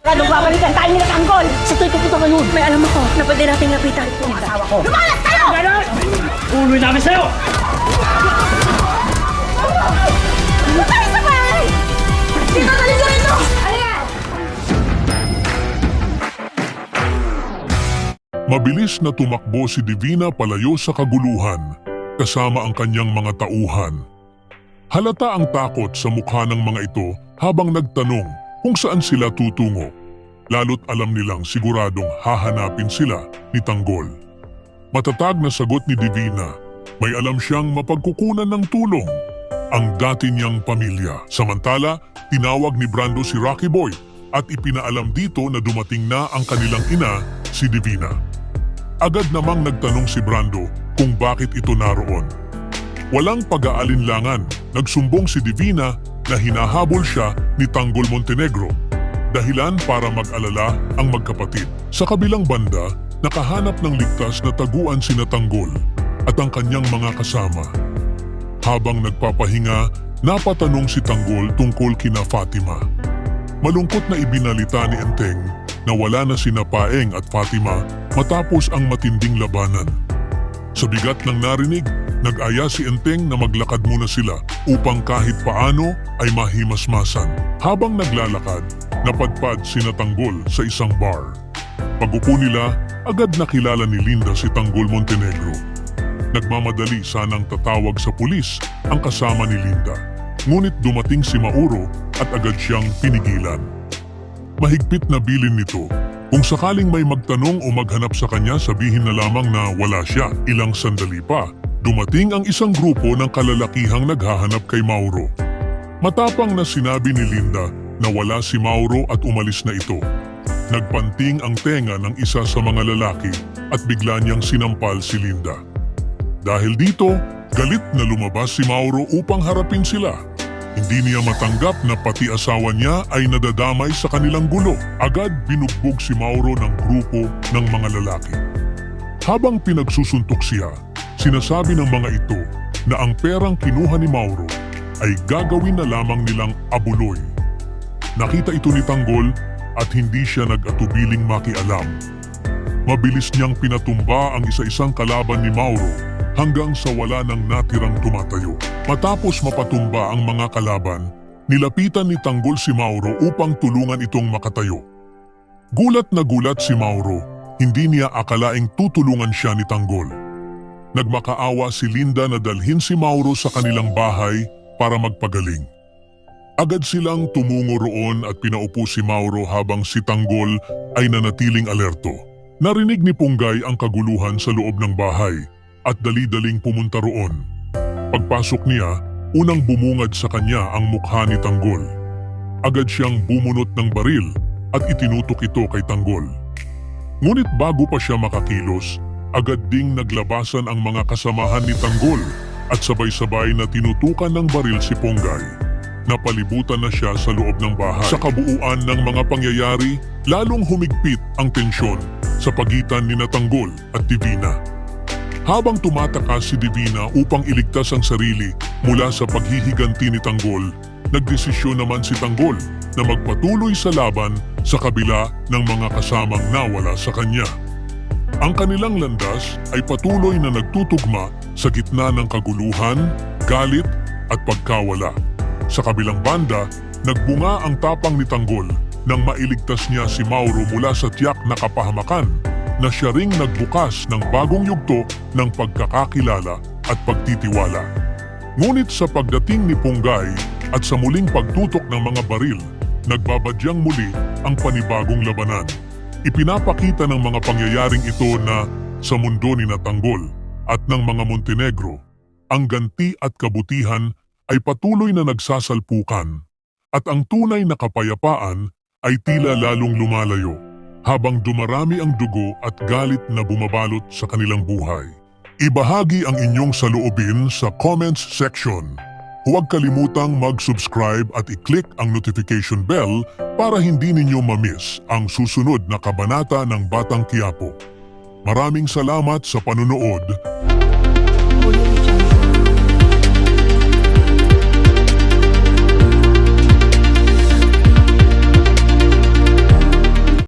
Anong babalikan tayo nila tanggol? Sa tayo pupunta ngayon? May alam ako na pwede nating lapitan ang asawa ko. Lumalas kayo! Ganon! Uloy namin sa'yo! Tayo sa bahay! Dito, dito, dito! Ayan! Mabilis na tumakbo si Divina palayo sa kaguluhan, kasama ang kanyang mga tauhan. Halata ang takot sa mukha ng mga ito habang nagtanong kung saan sila tutungo. Lalo't alam nilang siguradong hahanapin sila ni Tanggol. Matatag na sagot ni Divina, may alam siyang mapagkukunan ng tulong, ang dati niyang pamilya. Samantala, tinawag ni Brando si Rocky Boy at ipinaalam dito na dumating na ang kanilang ina, si Divina. Agad namang nagtanong si Brando kung bakit ito naroon. Walang pag-aalinlangan, nagsumbong si Divina na hinahabol siya ni Tanggol Montenegro. Dahilan para mag-alala ang magkapatid. Sa kabilang banda, nakahanap ng ligtas na taguan sina Tanggol at ang kanyang mga kasama. Habang nagpapahinga, napatanong si Tanggol tungkol kina Fatima. Malungkot na ibinalita ni Enteng na wala na sina Paeng at Fatima matapos ang matinding labanan. Sa bigat ng narinig, nag-aya si Enteng na maglakad muna sila upang kahit paano ay mahimasmasan. Habang naglalakad, napadpad sina Tanggol sa isang bar. Pag-upo nila, agad nakilala ni Linda si Tanggol Montenegro. Nagmamadali sanang tatawag sa pulis ang kasama ni Linda. Ngunit dumating si Mauro at agad siyang pinigilan. Mahigpit na bilin nito. Kung sakaling may magtanong o maghanap sa kanya, sabihin na lamang na wala siya. Ilang sandali pa, dumating ang isang grupo ng kalalakihang naghahanap kay Mauro. Matapang na sinabi ni Linda na wala si Mauro at umalis na ito. Nagpanting ang tenga ng isa sa mga lalaki at bigla niyang sinampal si Linda. Dahil dito, galit na lumabas si Mauro upang harapin sila. Hindi niya matanggap na pati asawa niya ay nadadamay sa kanilang gulo. Agad binugbog si Mauro ng grupo ng mga lalaki. Habang pinagsusuntok siya, sinasabi ng mga ito na ang perang kinuha ni Mauro ay gagawin na lamang nilang abuloy. Nakita ito ni Tanggol at hindi siya nag-atubiling makialam. Mabilis niyang pinatumba ang isa-isang kalaban ni Mauro hanggang sa wala nang natirang tumatayo. Matapos mapatumba ang mga kalaban, nilapitan ni Tanggol si Mauro upang tulungan itong makatayo. Gulat na gulat si Mauro, hindi niya akalaing tutulungan siya ni Tanggol. Nagmakaawa si Linda na dalhin si Mauro sa kanilang bahay para magpagaling. Agad silang tumungo roon at pinaupo si Mauro habang si Tanggol ay nanatiling alerto. Narinig ni Punggay ang kaguluhan sa loob ng bahay at dali-daling pumunta roon. Pagpasok niya, unang bumungad sa kanya ang mukha ni Tanggol. Agad siyang bumunot ng baril at itinutok ito kay Tanggol. Ngunit bago pa siya makakilos, agad ding naglabasan ang mga kasamahan ni Tanggol at sabay-sabay na tinutukan ng baril si Punggay. Napalibutan na siya sa loob ng bahay. Sa kabuuan ng mga pangyayari, lalong humigpit ang tensyon sa pagitan ni Tanggol at Divina. Habang tumatakas si Divina upang iligtas ang sarili mula sa paghihiganti ni Tanggol, nagdesisyon naman si Tanggol na magpatuloy sa laban sa kabila ng mga kasamang nawala sa kanya. Ang kanilang landas ay patuloy na nagtutugma sa gitna ng kaguluhan, galit at pagkawala. Sa kabilang banda, nagbunga ang tapang ni Tanggol nang mailigtas niya si Mauro mula sa tiyak na kapahamakan na siya ring nagbukas ng bagong yugto ng pagkakakilala at pagtitiwala. Ngunit sa pagdating ni Punggay at sa muling pagtutok ng mga baril, nagbabadyang muli ang panibagong labanan. Ipinapakita ng mga pangyayaring ito na sa mundo ni Tanggol at ng mga Montenegro, ang ganti at kabutihan ay patuloy na nagsasalpukan at ang tunay na kapayapaan ay tila lalong lumalayo habang dumarami ang dugo at galit na bumabalot sa kanilang buhay. Ibahagi ang inyong saloobin sa comments section. Huwag kalimutang mag-subscribe at i-click ang notification bell para hindi ninyo ma-miss ang susunod na kabanata ng Batang Quiapo. Maraming salamat sa panunood.